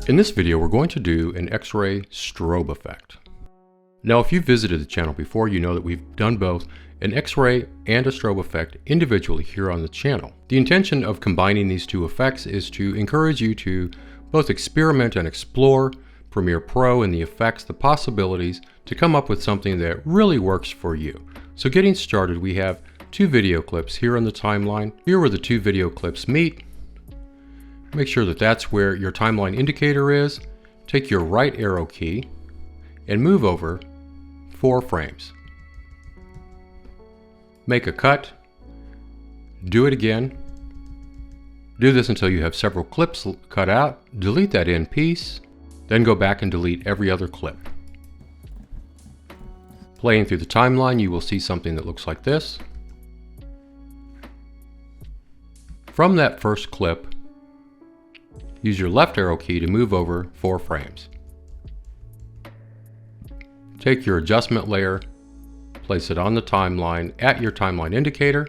In this video, we're going to do an X-ray strobe effect. Now, if you've visited the channel before, you know that we've done both an X-ray and a strobe effect individually here on the channel. The intention of combining these two effects is to encourage you to both experiment and explore Premiere Pro and the effects, the possibilities, to come up with something that really works for you. So getting started, we have two video clips here on the timeline. Here where the two video clips meet, make sure that that's where your timeline indicator is. Take your right arrow key and move over 4 frames. Make a cut. Do it again. Do this until you have several clips cut out. Delete that end piece. Then go back and delete every other clip. Playing through the timeline, you will see something that looks like this. From that first clip, use your left arrow key to move over 4 frames. Take your adjustment layer, place it on the timeline at your timeline indicator.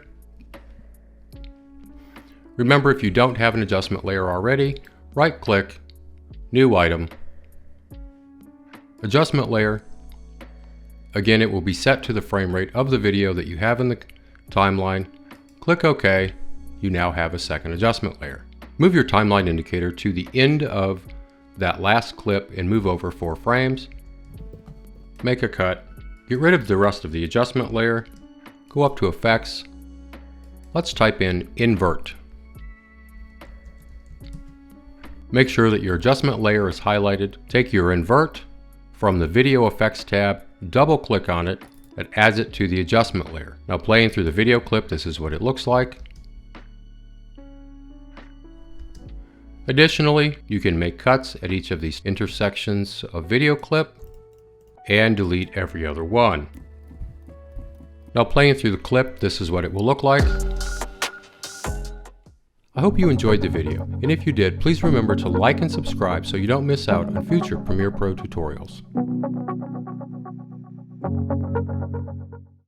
Remember, if you don't have an adjustment layer already, right-click, New Item, Adjustment Layer. Again, it will be set to the frame rate of the video that you have in the timeline. Click OK. You now have a second adjustment layer. Move your timeline indicator to the end of that last clip and move over 4 frames. Make a cut. Get rid of the rest of the adjustment layer. Go up to Effects. Let's type in Invert. Make sure that your adjustment layer is highlighted. Take your Invert from the Video Effects tab, double click on it. That adds it to the adjustment layer. Now, playing through the video clip, this is what it looks like. Additionally, you can make cuts at each of these intersections of video clip and delete every other one. Now, playing through the clip, this is what it will look like. I hope you enjoyed the video, and if you did, please remember to like and subscribe so you don't miss out on future Premiere Pro tutorials.